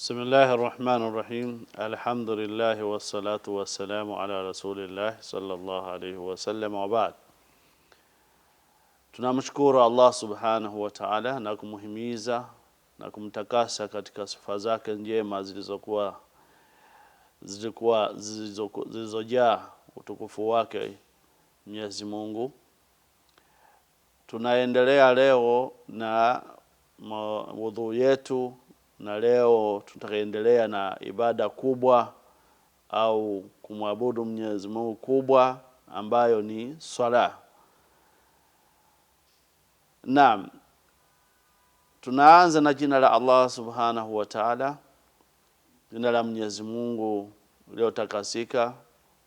بسم الله الرحمن الرحيم الحمد لله والصلاة والسلام على رسول الله صلى الله عليه وسلم وبعد. Tunamshukuru Allah subhanahu wa ta'ala na kumuhimiza na kumtakasa katika sifa zake njema zilizojaa utukufu wake Mwenyezi Mungu. Tunaendelea leo na maudhui yetu, na leo tutaendelea na ibada kubwa au kumwabudu Mwenyezi Mungu kubwa ambayo ni swala. Naam, tunaanza na jina la Allah subhanahu wa ta'ala, jina la Mwenyezi Mungu uliotakasika,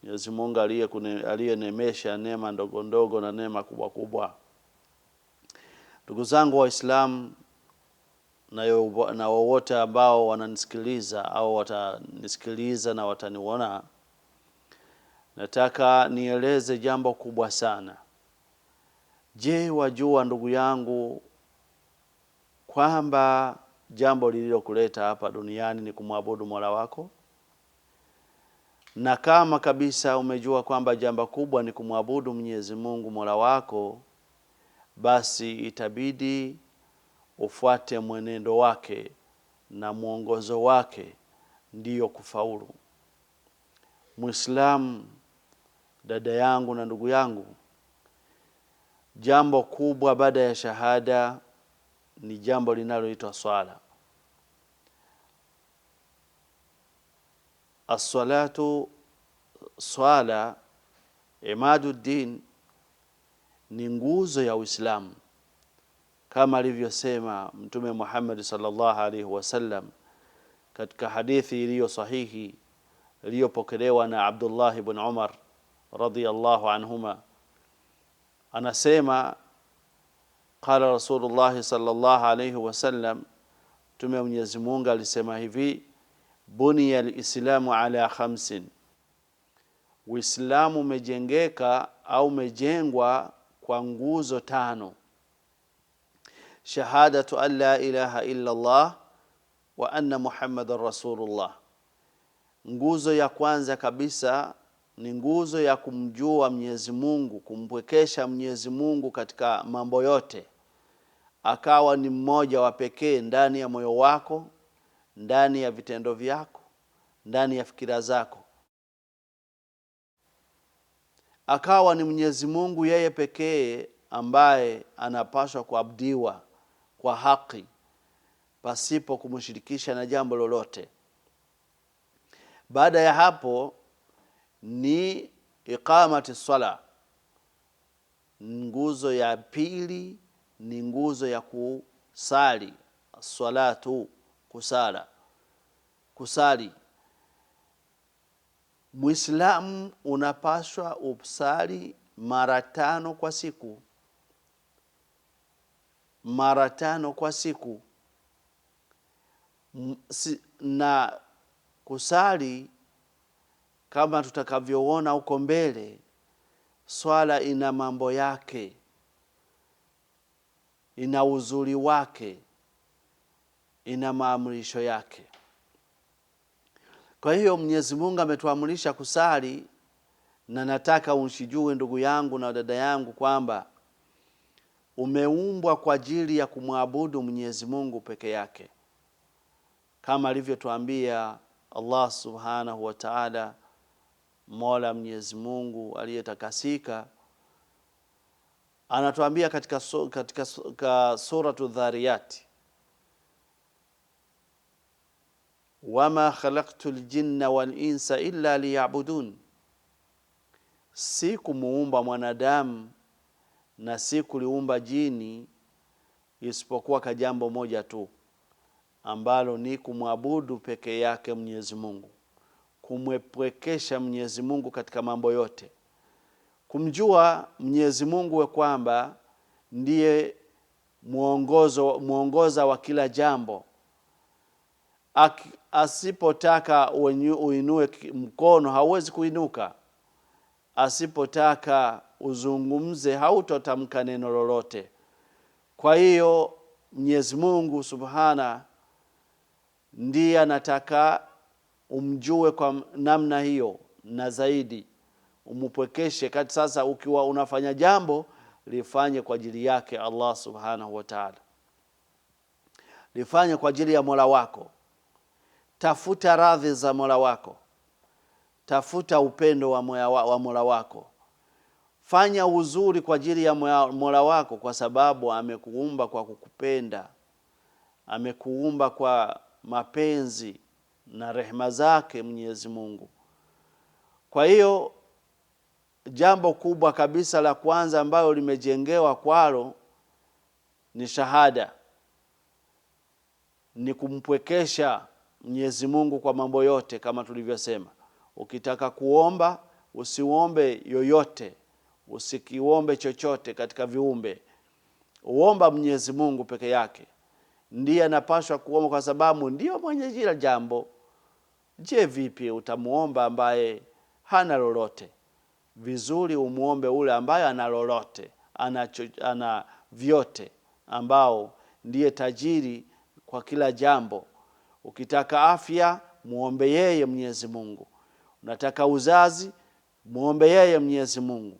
Mwenyezi Mungu aliyenemesha neema ndogo ndogo na neema kubwa kubwa. Ndugu zangu Waislamu na wote ambao wananisikiliza au watanisikiliza na wataniona, nataka nieleze jambo kubwa sana. Je, wajua ndugu yangu kwamba jambo lililokuleta hapa duniani ni kumwabudu Mola wako? Na kama kabisa umejua kwamba jambo kubwa ni kumwabudu Mwenyezi Mungu Mola wako, basi itabidi ufuate mwenendo wake na mwongozo wake, ndiyo kufaulu. Muislamu, dada yangu na ndugu yangu, jambo kubwa baada ya shahada ni jambo linaloitwa swala. As-salatu, swala, imaduddin, ni nguzo ya Uislamu, kama alivyosema Mtume Muhammad sallallahu alaihi wasallam katika hadithi iliyo sahihi iliyopokelewa na Abdullah ibn Umar radhiyallahu anhuma. Anasema, qala Rasulullah sallallahu alaihi wasallam, Mtume Mwenyezi Mungu alisema hivi: buniya al-islamu ala khamsin, Uislamu umejengeka au umejengwa kwa nguzo tano. Shahadatu an la ilaha illa Allah wa anna Muhammadar Rasulullah. Nguzo ya kwanza kabisa ni nguzo ya kumjua Mwenyezi Mungu, kumpwekesha Mwenyezi Mungu katika mambo yote, akawa ni mmoja wa pekee ndani ya moyo wako, ndani ya vitendo vyako, ndani ya fikira zako. Akawa ni Mwenyezi Mungu yeye pekee ambaye anapaswa kuabudiwa kwa haki pasipo kumshirikisha na jambo lolote. Baada ya hapo ni iqamati sala. Nguzo ya pili ni nguzo ya kusali, salatu, kusali. Muislamu unapaswa usali mara 5 kwa siku. Mara 5 kwa siku. Na kusali, kama tutakavyoona huko mbele, swala ina mambo yake, ina uzuri wake, ina maamrisho yake. Kwa hiyo Mwenyezi Mungu ametuamrisha kusali, na nataka unshijue ndugu yangu na dada yangu kwamba umeumbwa kwa ajili ya kumwabudu Mwenyezi Mungu peke yake, kama alivyotuambia Allah subhanahu wa ta'ala, Mola Mwenyezi Mungu aliyetakasika. Anatuambia katika suratu Dhariyat, wama khalaqtul jinna wal insa illa liya'budun, si kumuumba mwanadamu na si kuliumba jini isipokuwa kwa jambo moja tu, ambalo ni kumwabudu peke yake Mwenyezi Mungu, kumwepwekesha Mwenyezi Mungu katika mambo yote, kumjua Mwenyezi Mungu kwamba ndiye muongoza wa kila jambo. Asipotaka uinue mkono hauwezi kuinuka, asipotaka uzungumze hautotamka neno lolote. Kwa hiyo Mwenyezi Mungu subhana ndiye anataka umjue kwa namna hiyo na zaidi, umupwekeshe kati. Sasa ukiwa unafanya jambo, lifanye kwa ajili yake Allah subhanahu wa ta'ala, lifanye kwa ajili ya Mola wako. Tafuta radhi za Mola wako, tafuta upendo wa Mola wako. Fanya uzuri kwa ajili ya Mola wako, kwa sababu amekuumba kwa kukupenda, amekuumba kwa mapenzi na rehema zake Mwenyezi Mungu. Kwa hiyo jambo kubwa kabisa la kwanza ambalo limejengewa kwalo ni shahada, ni kumpwekesha Mwenyezi Mungu kwa mambo yote. Kama tulivyosema, ukitaka kuomba usiombe yoyote, usikiombe chochote katika viumbe, uomba Mwenyezi Mungu peke yake. Ndiye anapaswa kuomba, kwa sababu ndio mwenye kila jambo. Je, vipi utamuomba ambaye hana lolote? Vizuri umuombe ule ambaye ana lolote, ana vyote, ambao ndiye tajiri kwa kila jambo. Ukitaka afya, muombe yeye Mwenyezi Mungu. Unataka uzazi, muombe yeye Mwenyezi Mungu.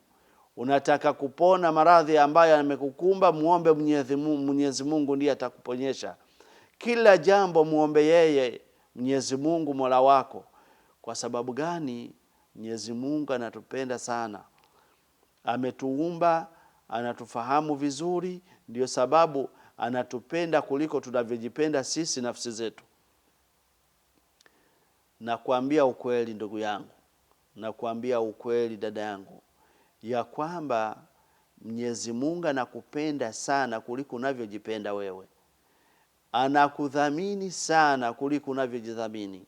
Unataka kupona maradhi ambayo yamekukumba, muombe Mwenyezi Mungu, ndiye atakuponyesha. Kila jambo muombe yeye Mwenyezi Mungu Mola wako. Kwa sababu gani? Mwenyezi Mungu anatupenda sana, ametuumba, anatufahamu vizuri, ndio sababu anatupenda kuliko tunavyojipenda sisi nafsi zetu. Na kuambia ukweli ndugu yangu, na kuambia ukweli dada yangu, ya kwamba Mwenyezi Mungu anakupenda sana kuliko unavyojipenda wewe. Anakudhamini sana kuliko unavyojidhamini.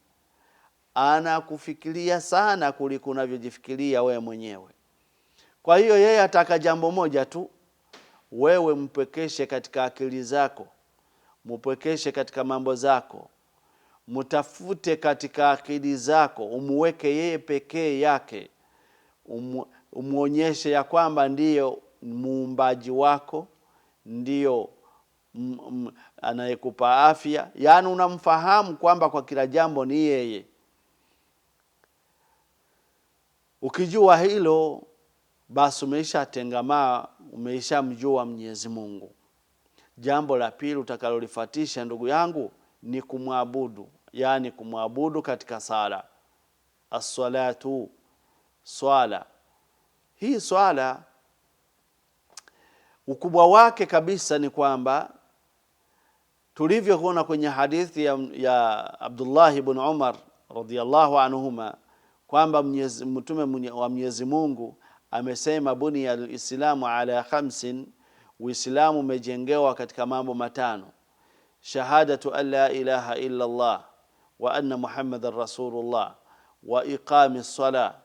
Anakufikiria sana kuliko unavyojifikiria wewe mwenyewe. Kwa hiyo yeye ataka jambo moja tu, wewe mpwekeshe katika akili zako, mpwekeshe katika mambo zako, mtafute katika akili zako, umuweke yeye pekee yake, umuonyeshe ya kwamba ndiyo muumbaji wako, ndiyo anayekupa afya. Yani unamfahamu kwamba kwa kila jambo ni yeye. Ukijua hilo, basi umeshatengamaa, umeshamjua Mwenyezi Mungu. Jambo la pili utakalolifuatisha ndugu yangu ni kumwabudu, yani kumwabudu katika sala. As-salatu, swala. Hii swala ukubwa wake kabisa ni kwamba tulivyoona kwenye hadithi ya Abdullah ibn Umar radhiyallahu anhuma, kwamba mtume wa Mwenyezi Mungu amesema buniya al-islamu ala khamsin, Uislamu umejengewa katika mambo matano: shahadatu an la ilaha illa Allah wa anna Muhammadar Rasulullah wa iqami sala,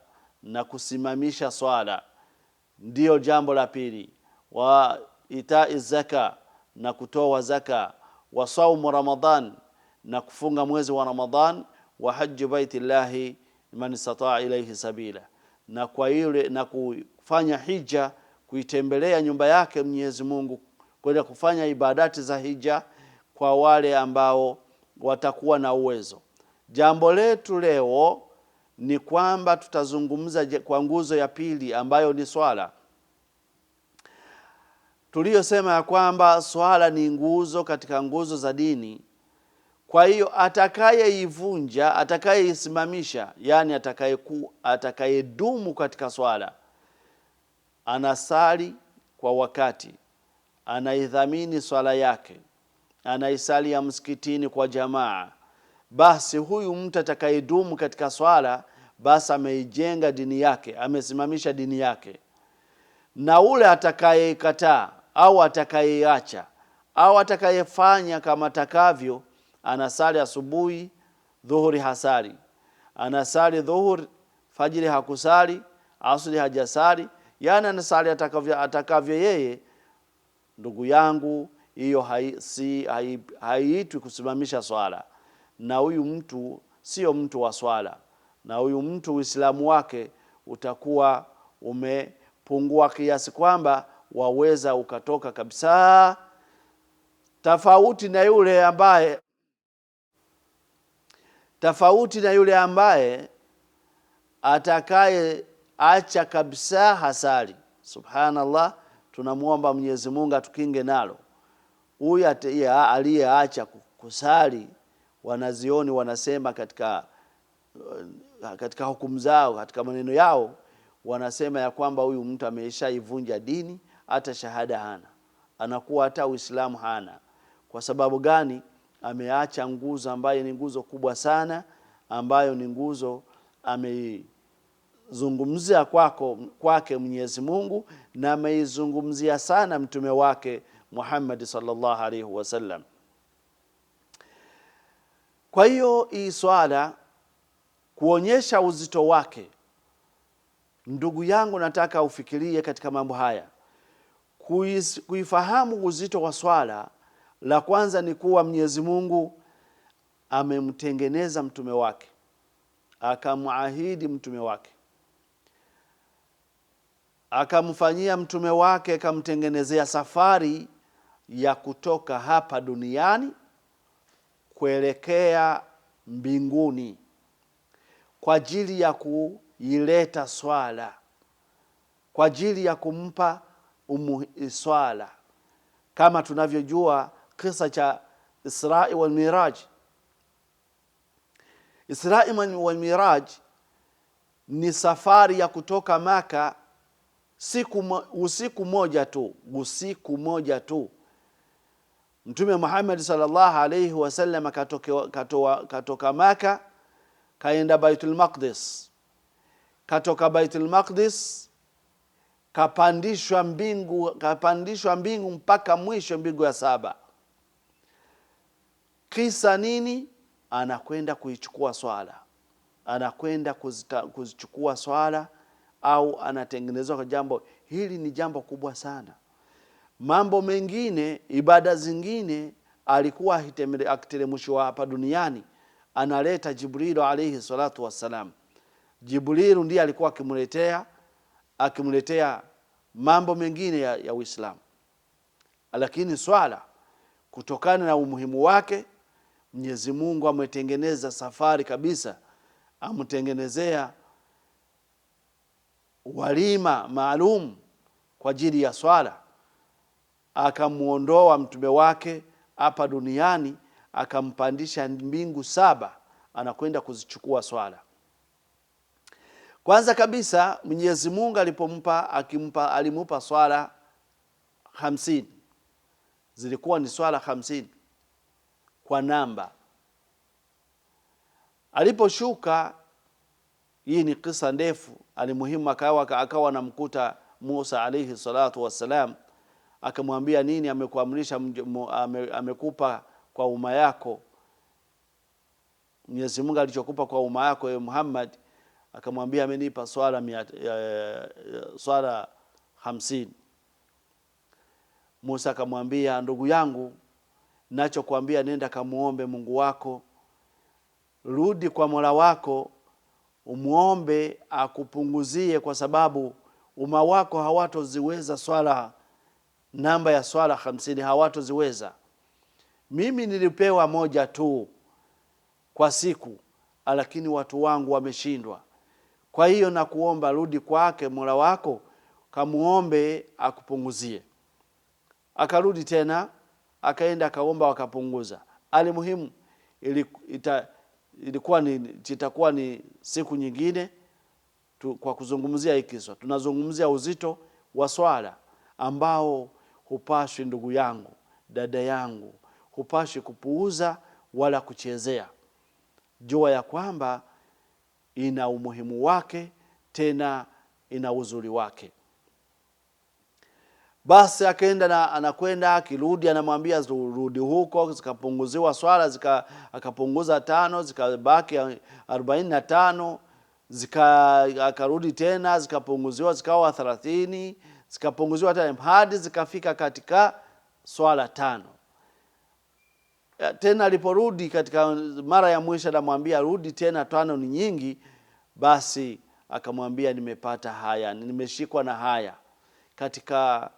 na kusimamisha swala ndio jambo la pili, wa itai zaka, na kutoa zaka, wa saumu Ramadan, na kufunga mwezi wa Ramadan, wa hajju baitillahi man istata'a ilayhi sabila, na kwa yule na kufanya hija, kuitembelea nyumba yake Mwenyezi Mungu, kwenda kufanya ibadati za hija kwa wale ambao watakuwa na uwezo. Jambo letu leo ni kwamba tutazungumza kwa nguzo ya pili ambayo ni swala. Tuliyosema ya kwamba swala ni nguzo katika nguzo za dini. Kwa hiyo atakayeivunja, atakayeisimamisha, yani atakayedumu katika swala, anasali kwa wakati, anaidhamini swala yake, anaisali ya msikitini kwa jamaa, basi huyu mtu atakayedumu katika swala, basi ameijenga dini yake, amesimamisha dini yake. Na ule atakayekataa au atakayeacha au atakayefanya kama takavyo, anasali asubuhi, dhuhuri hasali, anasali dhuhuri, fajiri hakusali, asri hajasali, yani anasali atakavyo yeye, ndugu yangu, hiyo haiitwi kusimamisha swala. Na huyu mtu sio mtu wa swala, na huyu mtu Uislamu wake utakuwa umepungua kiasi kwamba waweza ukatoka kabisa, tofauti na yule ambaye tofauti na yule ambaye atakaye acha kabisa hasali. Subhanallah, tunamuomba Mwenyezi Mungu atukinge nalo. Huyu aliyeacha kusali, wanazioni wanasema katika hukumu zao, katika maneno yao wanasema ya kwamba huyu mtu ameshaivunja dini, hata shahada hana, anakuwa hata Uislamu hana. Kwa sababu gani? Ameacha nguzo ambayo ni nguzo kubwa sana, ambayo ni nguzo ameizungumzia kwake Mwenyezi Mungu, na ameizungumzia sana mtume wake Muhammad sallallahu alaihi wasallam. Kwa hiyo hii swala kuonyesha uzito wake, ndugu yangu, nataka ufikirie katika mambo haya. Kuifahamu uzito wa swala, la kwanza ni kuwa Mwenyezi Mungu amemtengeneza mtume wake, akamuahidi mtume wake, akamfanyia mtume wake, akamtengenezea safari ya kutoka hapa duniani kuelekea mbinguni kwa ajili ya kuileta swala, kwa ajili ya kumpa swala. Kama tunavyojua kisa cha Isra wal Miraj. Isra wal Miraj ni safari ya kutoka Maka usiku moja tu. Mtume Muhammad sallallahu alayhi wasallam katoka Maka kaenda Baitul Maqdis. Katoka Baitul Maqdis kapandishwa mbingu mpaka mwisho, mbingu ya 7. Kisa nini? Anakwenda kuichukua swala, anakwenda kuzichukua swala, au anatengenezwa kwa jambo hili. Ni jambo kubwa sana. Mambo mengine, ibada zingine alikuwa akiteremshwa hapa duniani, analeta Jibril alayhi salatu wassalam. Jibril ndiye alikuwa akimletea mambo mengine ya Uislamu. Lakini swala, kutokana na umuhimu wake, Mwenyezi Mungu ametengeneza safari kabisa, amtengenezea walima maalum kwa ajili ya swala. Akamuondoa mtume wake hapa duniani, akampandisha mbingu 7, anakwenda kuzichukua swala. Kwanza kabisa Mwenyezi Mungu alimupa swala 50. Zilikuwa ni swala 50 kwa namba. Aliposhuka, hii ni kisa ndefu, alimuhimu, akawa namkuta Musa alayhi salatu wassalam, akamwambia, nini amekuamrisha, amekupa kwa umma yako Mwenyezi Mungu alichokupa kwa umma yako ewe Muhammad? Akamwambia, amenipa swala 50. Musa akamwambia, ndugu yangu, ninachokuambia nenda kamuombe Mungu wako, rudi kwa Mola wako, umuombe akupunguzie, kwa sababu umma wako hawatoziweza swala, namba ya swala 50 hawatoziweza. Mimi nilipewa 1 tu kwa siku, lakini watu wangu wameshindwa. Kwa hiyo nakuomba rudi kwake Mola wako, kamuombe akupunguzie. Akarudi tena, akaenda akaomba, wakapunguza. Alimuhimu itakuwa ni siku nyingine kwa kuzungumzia hikiswa. Tunazungumzia uzito wa swala ambao hupashwi, ndugu yangu, dada yangu, hupashwi kupuuza wala kuchezea. Jua ya kwamba ina umuhimu wake, tena ina uzuri wake. Basi akaenda anakwenda, akirudi anamwambia rudi huko, zikapunguziwa swala, akapunguza 5, zikabaki 45, akarudi tena, zikapunguziwa zikawa 30, zikapunguziwa tena hadi zikafika katika swala 5. Tena aliporudi katika mara ya mwisho, anamwambia rudi tena, 5 ni nyingi. Basi akamwambia, nimepata haya, nimeshikwa na haya. Katika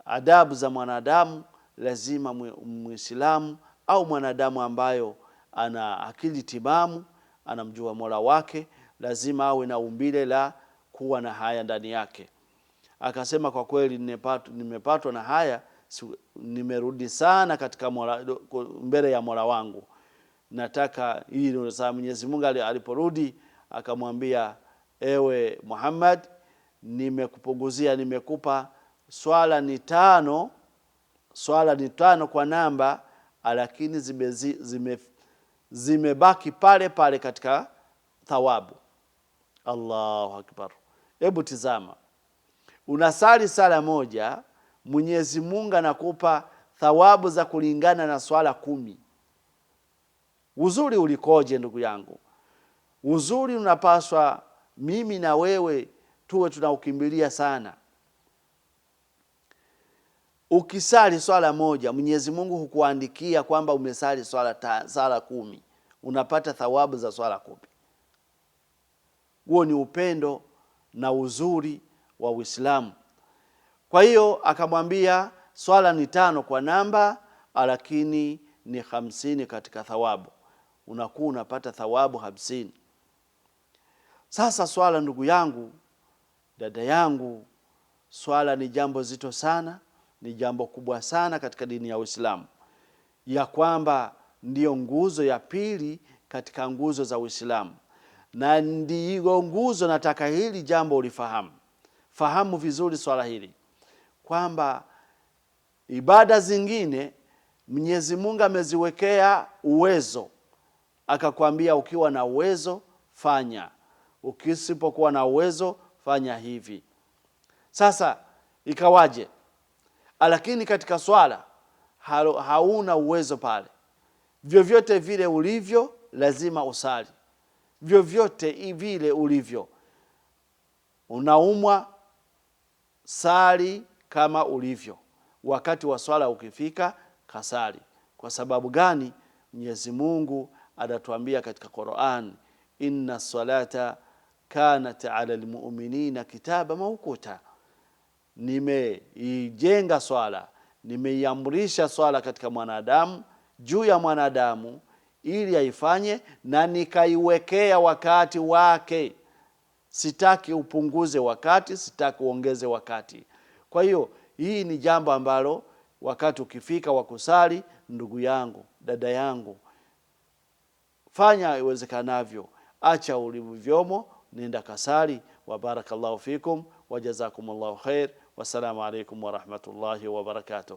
adabu za mwanadamu, lazima Muislamu au mwanadamu ambayo ana akili timamu anamjua Mola wake, lazima awe na umbile la kuwa na haya ndani yake. Akasema kwa kweli nimepatwa na haya, nimerudi sana katika mbele ya Mola wangu. Nataka hii ndio sababu Mwenyezi Mungu aliporudi akamwambia, ewe Muhammad, nimekupunguzia, nimekupa swala ni tano kwa namba, lakini zimebaki pale pale katika thawabu. Allahu akbar. Hebu tizama, unasali sala moja, Mwenyezi Mungu anakupa thawabu za kulingana na swala 10. Uzuri ulikoje ndugu yangu? Uzuri unapaswa mimi na wewe tuwe tunaukimbilia sana. Ukisali swala moja, Mwenyezi Mungu hukuandikia kwamba umesali swala 10, unapata thawabu za swala 10. Huo ni upendo na uzuri wa Uislamu. Kwa hiyo akamwambia swala ni 5 kwa namba, lakini ni 50 katika thawabu. Unakuwa unapata thawabu 50. Sasa swala, ndugu yangu, dada yangu, swala ni jambo zito sana, ni jambo kubwa sana katika dini ya Uislamu, ya kwamba ndiyo nguzo ya pili katika nguzo za Uislamu. Na ndiyo nguzo, nataka hili jambo ulifahamu. Fahamu vizuri swala hili, kwamba ibada zingine Mwenyezi Mungu ameziwekea uwezo, akakwambia ukiwa na uwezo fanya, ukisipokuwa na uwezo fanya hivi. Sasa ikawaje? Lakini katika swala hauna uwezo pale, vyovyote vile ulivyo lazima usali, vyovyote vile ulivyo. Unaumwa, sali kama ulivyo. Wakati wa swala ukifika, kasali. Kwa sababu gani? Mwenyezi Mungu anatuambia katika Qur'an, inna salata kanat ala almu'minina kitaba mawquta. Nimeijenga swala, nimeiamrisha swala katika mwanadamu, juu ya mwanadamu, ili aifanye, na nikaiwekea wakati wake. Sitaki upunguze wakati, sitaki uongeze wakati. Kwa hiyo hii ni jambo ambalo wakati ukifika wa kusali, ndugu yangu, dada yangu, fanya iwezekanavyo, acha ulivyomo, nenda kasali. Wa barakallahu fikum wa jazakumullahu khair. Wassalamu alaikum wa rahmatullahi wa barakatuh.